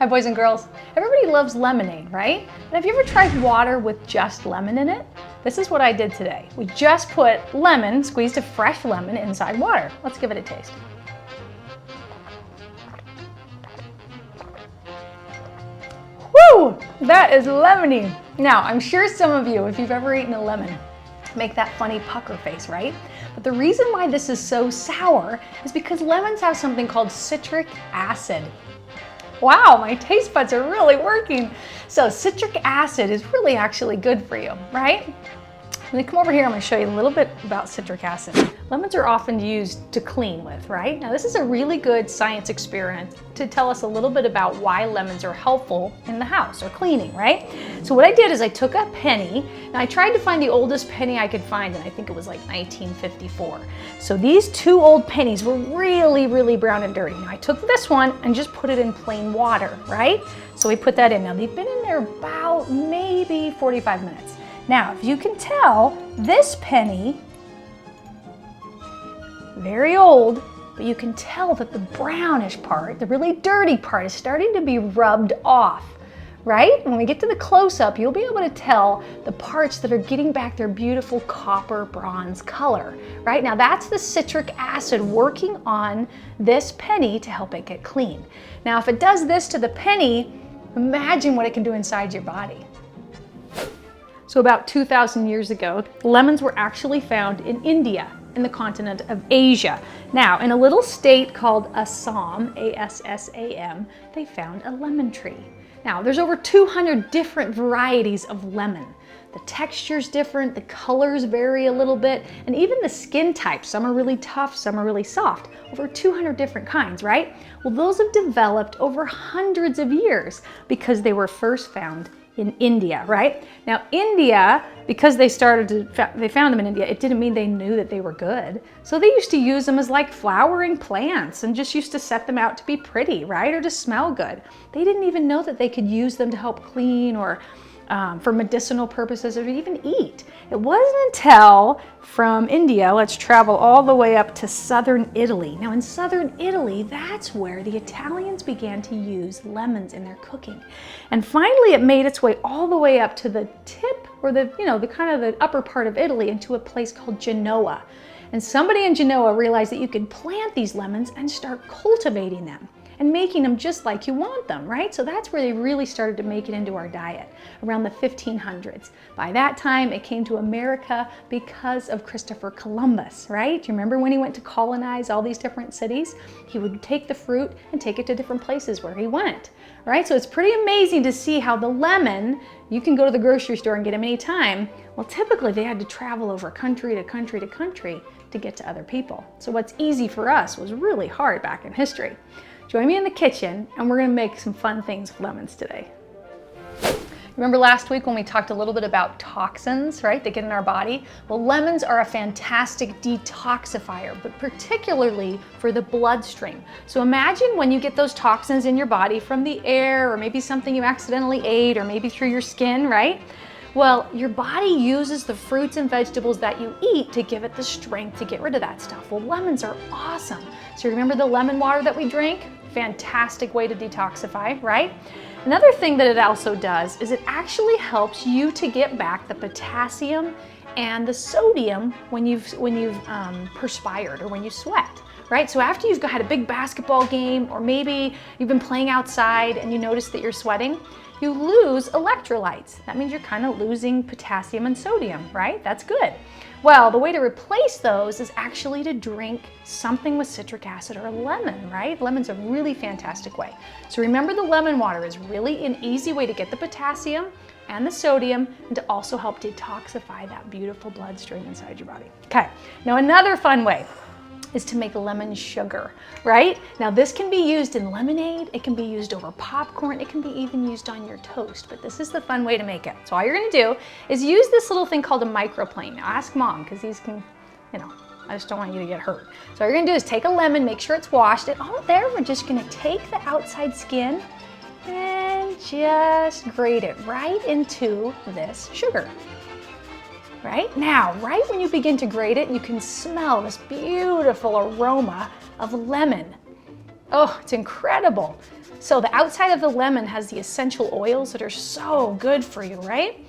Hi boys and girls. Everybody loves lemonade, right? But have you ever tried water with just lemon in it? This is what I did today. We just put lemon, squeezed a fresh lemon inside water. Let's give it a taste. Woo! That is lemony. Now, I'm sure some of you, if you've ever eaten a lemon, make that funny pucker face, right? But the reason why this is so sour is because lemons have something called citric acid. Wow, my taste buds are really working. So citric acid is really actually good for you, right? When you come over here, I'm going to show you a little bit about citric acid. Lemons are often used to clean with, right? Now this is a really good science experiment to tell us a little bit about why lemons are helpful in the house or cleaning, right? So what I did is I took a penny, and I tried to find the oldest penny I could find, and I think it was like 1954. So these two old pennies were really, really brown and dirty. Now I took this one and just put it in plain water, right? So we put that in. Now they've been in there about maybe 45 minutes. Now, if you can tell, this penny, very old, but you can tell that the brownish part, the really dirty part, is starting to be rubbed off, right? When we get to the close-up, you'll be able to tell the parts that are getting back their beautiful copper bronze color, right? Now, that's the citric acid working on this penny to help it get clean. Now, if it does this to the penny, imagine what it can do inside your body. So about 2,000 years ago, lemons were actually found in India, in the continent of Asia. Now, in a little state called Assam, A-S-S-A-M, they found a lemon tree. Now, there's over 200 different varieties of lemon. The texture's different, the colors vary a little bit, and even the skin types. Some are really tough, some are really soft. Over 200 different kinds, right? Well, those have developed over hundreds of years because they were first found in India, right? Now India, because they found them in India, it didn't mean they knew that they were good. So they used to use them as like flowering plants and just used to set them out to be pretty, right? Or to smell good. They didn't even know that they could use them to help clean or for medicinal purposes or even eat. It wasn't until from India, let's travel all the way up to southern Italy. Now in southern Italy, that's where the Italians began to use lemons in their cooking. And finally it made its way all the way up to the tip or the kind of the upper part of Italy into a place called Genoa. And somebody in Genoa realized that you could plant these lemons and start cultivating them and making them just like you want them, right? So that's where they really started to make it into our diet, around the 1500s. By that time, it came to America because of Christopher Columbus, right? Do you remember when he went to colonize all these different cities? He would take the fruit and take it to different places where he went, right? So it's pretty amazing to see how the lemon, you can go to the grocery store and get them anytime. Well, typically they had to travel over country to country to country to get to other people. So what's easy for us was really hard back in history. Join me in the kitchen and we're gonna make some fun things with lemons today. Remember last week when we talked a little bit about toxins, right, that get in our body? Well, lemons are a fantastic detoxifier, but particularly for the bloodstream. So imagine when you get those toxins in your body from the air or maybe something you accidentally ate or maybe through your skin, right? Well, your body uses the fruits and vegetables that you eat to give it the strength to get rid of that stuff. Well, lemons are awesome. So remember the lemon water that we drink? Fantastic way to detoxify, right? Another thing that it also does is it actually helps you to get back the potassium and the sodium when you've perspired or when you sweat. Right? So after you've had a big basketball game or maybe you've been playing outside and you notice that you're sweating, you lose electrolytes. That means you're kind of losing potassium and sodium, right? That's good. Well, the way to replace those is actually to drink something with citric acid or a lemon, right? Lemon's a really fantastic way. So remember the lemon water is really an easy way to get the potassium and the sodium and to also help detoxify that beautiful bloodstream inside your body. Okay, now another fun way is to make lemon sugar, right? Now this can be used in lemonade, it can be used over popcorn, it can be even used on your toast, but this is the fun way to make it. So all you're gonna do is use this little thing called a microplane. Now ask mom, because these can, I just don't want you to get hurt. So all you're gonna do is take a lemon, make sure it's washed, and there we're just gonna take the outside skin and just grate it right into this sugar. Right? Now, right when you begin to grate it, you can smell this beautiful aroma of lemon. Oh, it's incredible. So the outside of the lemon has the essential oils that are so good for you, right?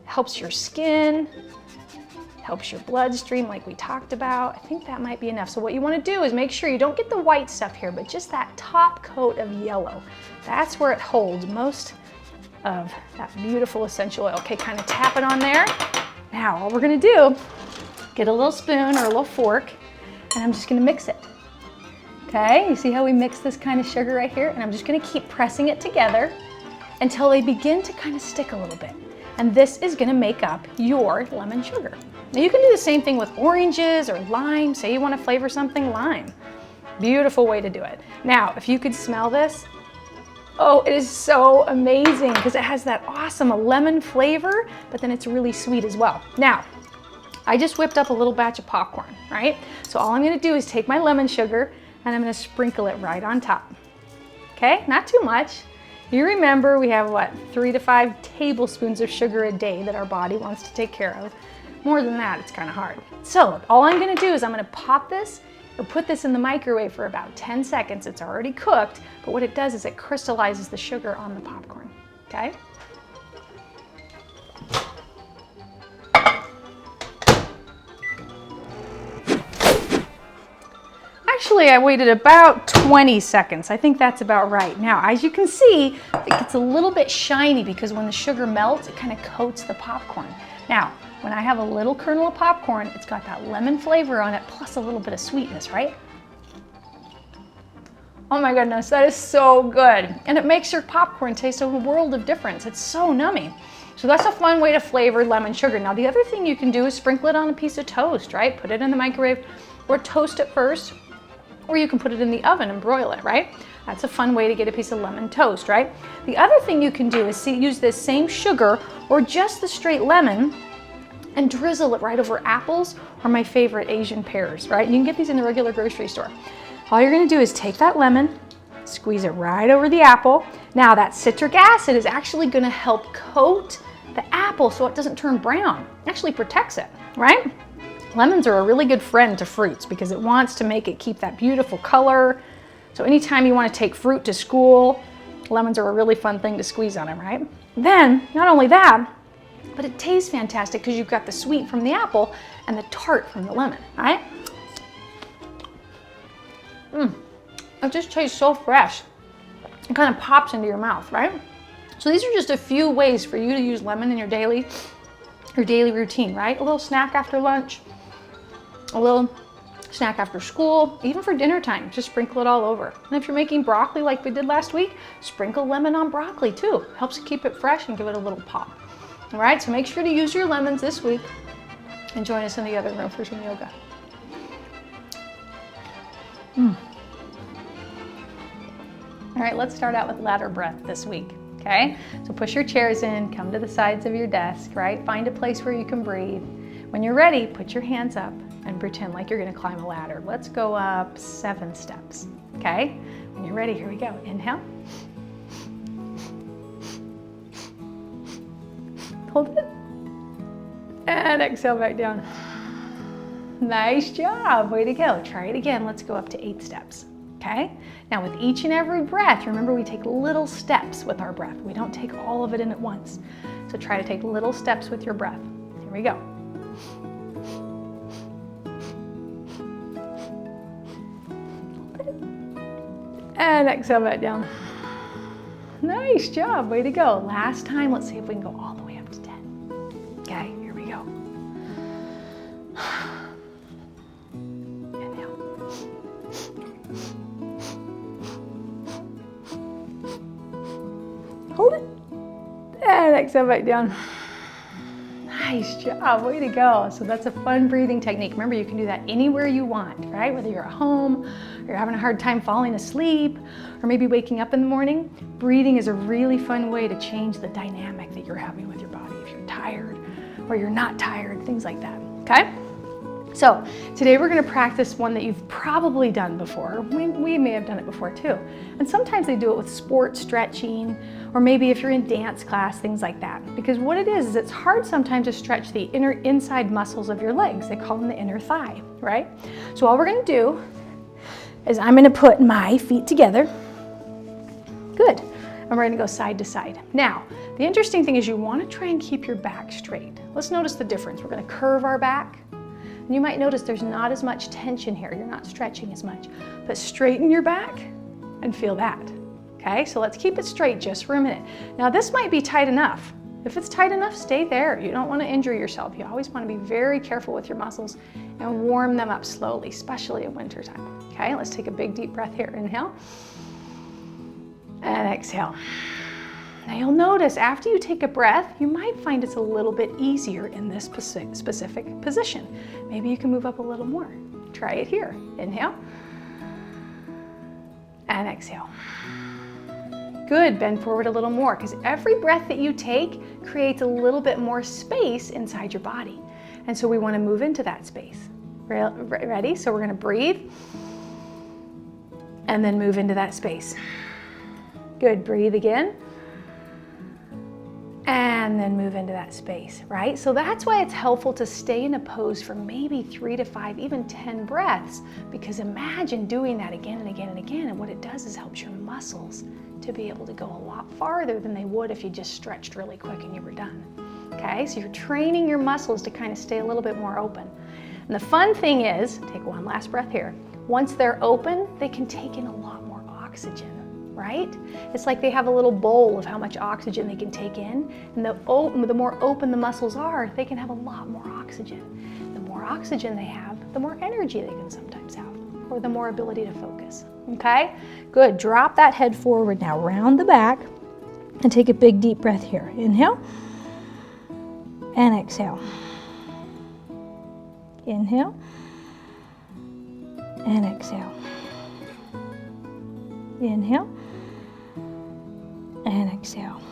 Helps your skin, helps your bloodstream like we talked about. I think that might be enough. So what you want to do is make sure you don't get the white stuff here, but just that top coat of yellow. That's where it holds most of that beautiful essential oil. Okay, kind of tap it on there. Now all we're going to do, get a little spoon or a little fork, and I'm just going to mix it. Okay, you see how we mix this kind of sugar right here? And I'm just going to keep pressing it together until they begin to kind of stick a little bit. And this is going to make up your lemon sugar. Now you can do the same thing with oranges or lime. Say you want to flavor something, lime. Beautiful way to do it. Now, if you could smell this, oh, it is so amazing because it has that awesome lemon flavor, but then it's really sweet as well. Now, I just whipped up a little batch of popcorn, right? So all I'm going to do is take my lemon sugar and I'm going to sprinkle it right on top. Okay, not too much. You remember we have what, 3 to 5 tablespoons of sugar a day that our body wants to take care of. More than that, it's kind of hard. So all I'm going to do is I'm going to pop this or put this in the microwave for about 10 seconds. It's already cooked, but what it does is it crystallizes the sugar on the popcorn, okay? Actually, I waited about 20 seconds. I think that's about right. Now, as you can see, it gets a little bit shiny because when the sugar melts, it kind of coats the popcorn. Now, when I have a little kernel of popcorn, it's got that lemon flavor on it, plus a little bit of sweetness, right? Oh my goodness, that is so good. And it makes your popcorn taste a world of difference. It's so nummy. So that's a fun way to flavor lemon sugar. Now, the other thing you can do is sprinkle it on a piece of toast, right? Put it in the microwave or toast it first, or you can put it in the oven and broil it, right? That's a fun way to get a piece of lemon toast, right? The other thing you can do is use this same sugar or just the straight lemon and drizzle it right over apples or my favorite Asian pears, right? And you can get these in the regular grocery store. All you're gonna do is take that lemon, squeeze it right over the apple. Now that citric acid is actually gonna help coat the apple so it doesn't turn brown. It actually protects it, right? Lemons are a really good friend to fruits because it wants to make it keep that beautiful color. So anytime you want to take fruit to school, lemons are a really fun thing to squeeze on them, right? Then, not only that, but it tastes fantastic because you've got the sweet from the apple and the tart from the lemon, right? It just tastes so fresh. It kind of pops into your mouth, right? So these are just a few ways for you to use lemon in your daily routine, right? A little snack after lunch, a little snack after school, even for dinner time, just sprinkle it all over. And if you're making broccoli like we did last week, sprinkle lemon on broccoli too. Helps keep it fresh and give it a little pop. All right, so make sure to use your lemons this week and join us in the other room for some yoga. All right, let's start out with ladder breath this week, okay? So push your chairs in, come to the sides of your desk, right? Find a place where you can breathe. When you're ready, put your hands up and pretend like you're gonna climb a ladder. Let's go up 7 steps, okay? When you're ready, here we go. Inhale. Hold it. And exhale back down. Nice job, way to go. Try it again, let's go up to 8 steps, okay? Now with each and every breath, remember we take little steps with our breath. We don't take all of it in at once. So try to take little steps with your breath. Here we go. And exhale back down. Nice job, way to go. Last time, let's see if we can go all the way up to 10. Okay, here we go. Inhale. Hold it. And exhale back down. Nice job, way to go. So that's a fun breathing technique. Remember, you can do that anywhere you want, right? Whether you're at home, or you're having a hard time falling asleep, or maybe waking up in the morning, breathing is a really fun way to change the dynamic that you're having with your body. If you're tired or you're not tired, things like that, okay? So today we're gonna practice one that you've probably done before. We may have done it before too. And sometimes they do it with sport stretching, or maybe if you're in dance class, things like that. Because what it is it's hard sometimes to stretch the inside muscles of your legs. They call them the inner thigh, right? So all we're gonna do is I'm gonna put my feet together, and we're gonna go side to side. Now, the interesting thing is you wanna try and keep your back straight. Let's notice the difference. We're gonna curve our back. And you might notice there's not as much tension here. You're not stretching as much, but straighten your back and feel that. Okay, so let's keep it straight just for a minute. Now this might be tight enough. If it's tight enough, stay there. You don't want to injure yourself. You always want to be very careful with your muscles and warm them up slowly, especially in wintertime. Okay, let's take a big deep breath here. Inhale and exhale. Now you'll notice after you take a breath, you might find it's a little bit easier in this specific position. Maybe you can move up a little more. Try it here. Inhale and exhale. Good, bend forward a little more because every breath that you take creates a little bit more space inside your body. And so we want to move into that space. Ready? So we're going to breathe and then move into that space. Good, breathe again. And then move into that space, right? So that's why it's helpful to stay in a pose for maybe 3 to 5, even 10 breaths, because imagine doing that again and again and again, and what it does is helps your muscles to be able to go a lot farther than they would if you just stretched really quick and you were done. Okay, so you're training your muscles to kind of stay a little bit more open. And the fun thing is, take one last breath here, once they're open, they can take in a lot more oxygen. Right? It's like they have a little bowl of how much oxygen they can take in, and the more open the muscles are, they can have a lot more oxygen. The more oxygen they have, the more energy they can sometimes have, or the more ability to focus. Okay? Good. Drop that head forward now, round the back, and take a big deep breath here. Inhale and exhale. Inhale and exhale. Inhale and exhale.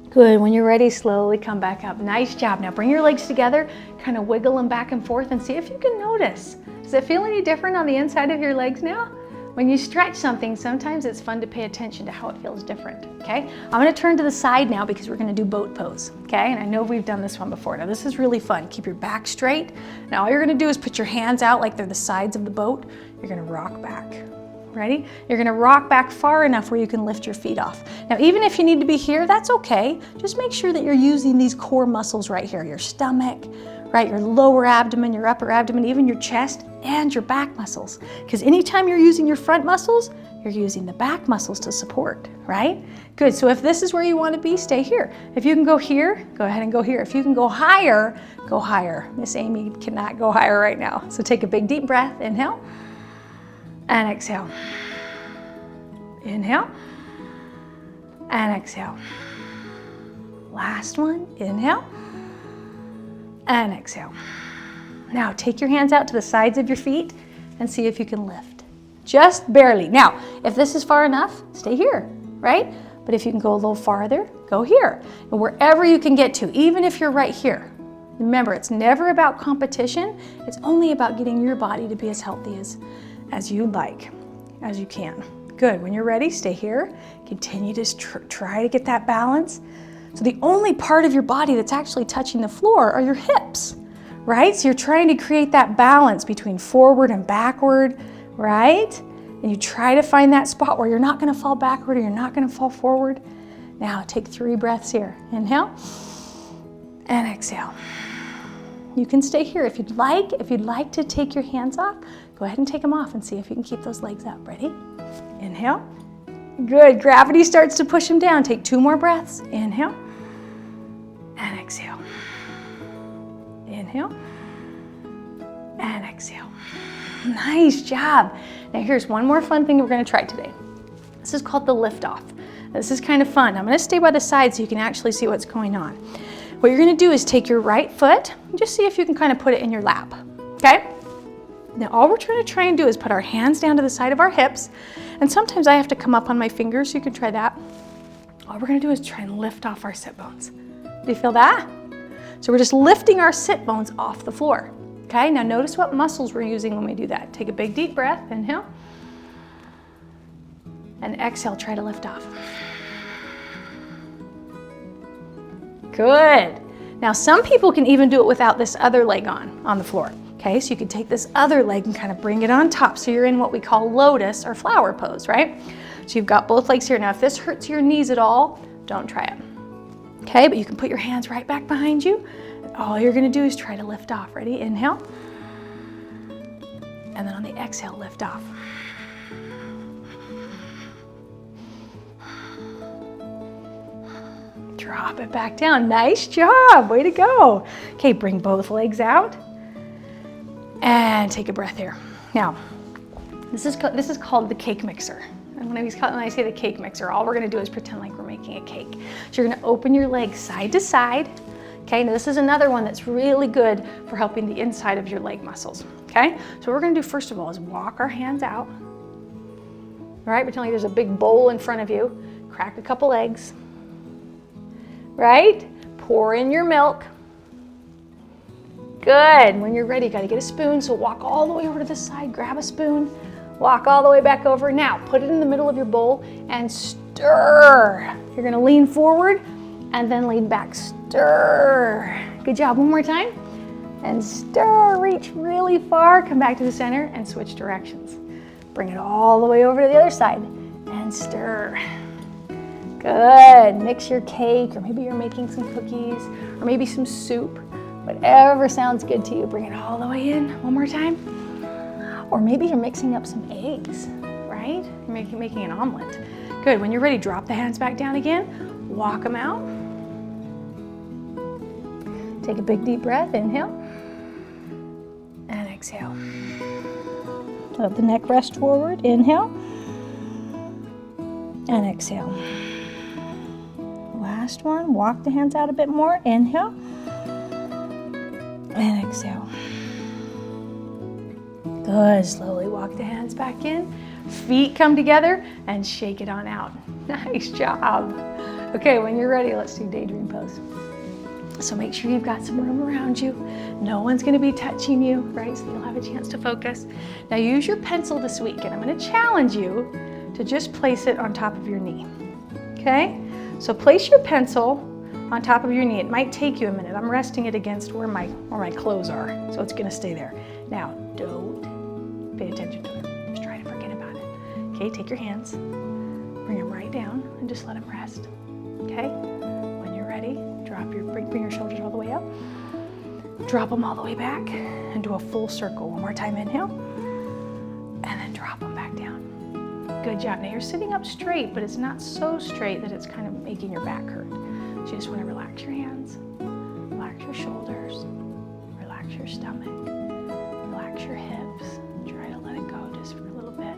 Good. When you're ready, slowly come back up. Nice job. Now bring your legs together, kind of wiggle them back and forth and see if you can notice. Does it feel any different on the inside of your legs now? When you stretch something, sometimes it's fun to pay attention to how it feels different, okay? I'm gonna turn to the side now because we're gonna do boat pose, okay? And I know we've done this one before. Now this is really fun. Keep your back straight. Now all you're gonna do is put your hands out like they're the sides of the boat. You're gonna rock back. Ready? You're gonna rock back far enough where you can lift your feet off. Now, even if you need to be here, that's okay. Just make sure that you're using these core muscles right here, your stomach, right? Your lower abdomen, your upper abdomen, even your chest and your back muscles. Because anytime you're using your front muscles, you're using the back muscles to support, right? Good, so if this is where you wanna be, stay here. If you can go here, go ahead and go here. If you can go higher, go higher. Miss Amy cannot go higher right now. So take a big deep breath, inhale. And exhale. Inhale and exhale. Last one, inhale and exhale. Now take your hands out to the sides of your feet and see if you can lift. Just barely. Now, if this is far enough, stay here, right? But if you can go a little farther, go here. And wherever you can get to, even if you're right here. Remember, it's never about competition. It's only about getting your body to be as healthy as you like, as you can. Good, when you're ready, stay here. Continue to try to get that balance. So the only part of your body that's actually touching the floor are your hips, right? So you're trying to create that balance between forward and backward, right? And you try to find that spot where you're not gonna fall backward or you're not gonna fall forward. Now take 3 breaths here. Inhale and exhale. You can stay here if you'd like. If you'd like to take your hands off, go ahead and take them off and see if you can keep those legs up. Ready? Inhale. Good. Gravity starts to push them down. Take 2 more breaths. Inhale and exhale. Inhale and exhale. Nice job. Now here's one more fun thing we're going to try today. This is called the lift off. This is kind of fun. I'm going to stay by the side so you can actually see what's going on. What you're going to do is take your right foot and just see if you can kind of put it in your lap. Okay? Now all we're trying to do is put our hands down to the side of our hips, and sometimes I have to come up on my fingers, so you can try that. All we're going to do is try and lift off our sit bones. Do you feel that? So we're just lifting our sit bones off the floor. Okay, now notice what muscles we're using when we do that. Take a big deep breath, inhale, and exhale, try to lift off. Good. Now some people can even do it without this other leg on the floor. Okay, so you can take this other leg and kind of bring it on top. So you're in what we call lotus or flower pose, right? So you've got both legs here. Now, if this hurts your knees at all, don't try it. Okay, but you can put your hands right back behind you. And all you're gonna do is try to lift off. Ready? Inhale. And then on the exhale, lift off. Drop it back down. Nice job. Way to go. Okay, bring both legs out. And take a breath here. Now, this is called the cake mixer. And when I say the cake mixer, all we're gonna do is pretend like we're making a cake. So you're gonna open your legs side to side. Okay, now this is another one that's really good for helping the inside of your leg muscles. Okay, so what we're gonna do first of all is walk our hands out. All right, pretend like there's a big bowl in front of you. Crack a couple eggs. Right? Pour in your milk. Good. When you're ready, you gotta get a spoon. So walk all the way over to this side, grab a spoon, walk all the way back over. Now, put it in the middle of your bowl and stir. You're gonna lean forward and then lean back, stir. Good job, one more time. And stir, reach really far, come back to the center and switch directions. Bring it all the way over to the other side and stir. Good, mix your cake, or maybe you're making some cookies, or maybe some soup. Whatever sounds good to you, bring it all the way in, one more time. Or maybe you're mixing up some eggs, right? You're making an omelet. Good, when you're ready, drop the hands back down again, walk them out. Take a big deep breath, inhale, and exhale. Let the neck rest forward, inhale, and exhale. Last one, walk the hands out a bit more, inhale, and exhale. Good, slowly walk the hands back in, feet come together, and shake it on out. Nice job. Okay, when you're ready, let's do daydream pose. So make sure you've got some room around you. No one's gonna be touching you, right? So you'll have a chance to focus. Now use your pencil this week, and I'm gonna challenge you to just place it on top of your knee, okay? So place your pencil on top of your knee. It might take you a minute. I'm resting it against where my clothes are, so it's gonna stay there. Now, don't pay attention to it. Just try to forget about it. Okay, take your hands, bring them right down, and just let them rest, okay? When you're ready, bring your shoulders all the way up, drop them all the way back, and do a full circle. One more time, inhale, and then drop them back down. Good job. Now you're sitting up straight, but it's not so straight that it's kind of making your back hurt. So you just want to relax your hands, relax your shoulders, relax your stomach, relax your hips. Try to let it go just for a little bit.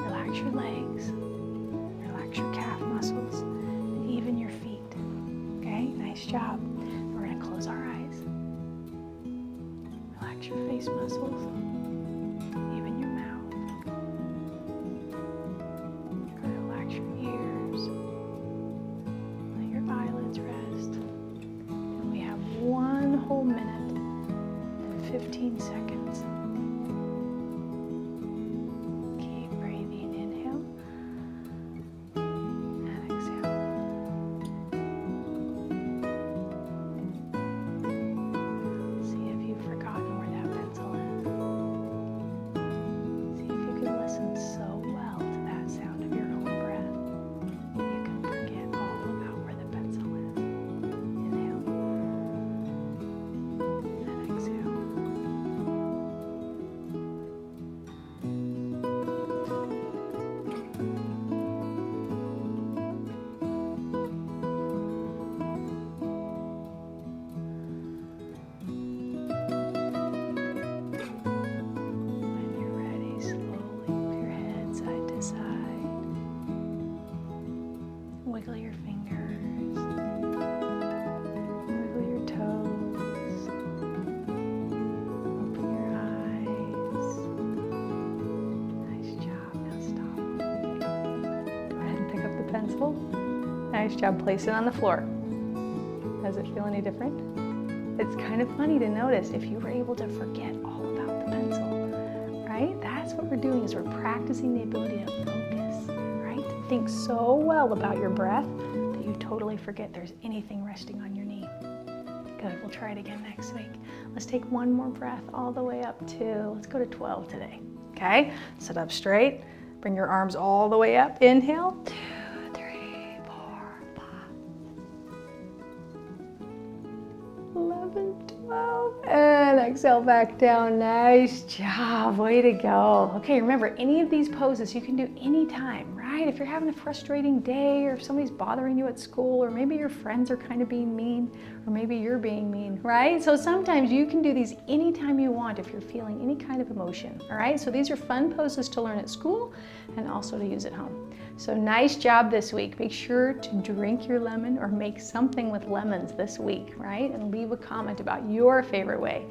Relax your legs, relax your calf muscles, and even your feet. Okay, nice job. We're going to close our eyes. Relax your face muscles, even your mouth. Relax your ears. Let your eyelids rest. And we have 1 whole minute and 15 seconds. Keep breathing. Inhale and exhale. See if you've forgotten where that pencil is. See if you can listen so well to that sound of your own breath. You can forget all about where the pencil is. Inhale and exhale. When you're ready, slowly move your head side to side. Wiggle your fingers. Wiggle your toes. Open your eyes. Nice job. Now stop. Go ahead and pick up the pencil. Nice job. Place it on the floor. Does it feel any different? It's kind of funny to notice if you were able to forget all about the pencil, right? That's what we're doing, is we're practicing the ability to focus, right? To think so well about your breath that you totally forget there's anything resting on your knee. Good, we'll try it again next week. Let's take one more breath all the way up to, let's go to 12 today, okay? Sit up straight, Bring your arms all the way up. Inhale. 2, 3, 4, 5. 11, 12. And exhale back down. Nice job. Way to go. Okay, remember, any of these poses you can do anytime, right? If you're having a frustrating day, or if somebody's bothering you at school, or maybe your friends are kind of being mean, or maybe you're being mean, right? So sometimes you can do these anytime you want if you're feeling any kind of emotion, all right? So these are fun poses to learn at school and also to use at home. So nice job this week. Make sure to drink your lemon or make something with lemons this week, right? And leave a comment about your favorite way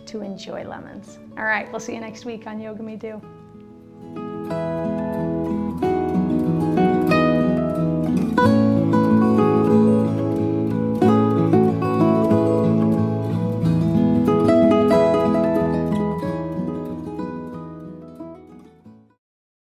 to enjoy lemons. All right, we'll see you next week on Yoga Me Do.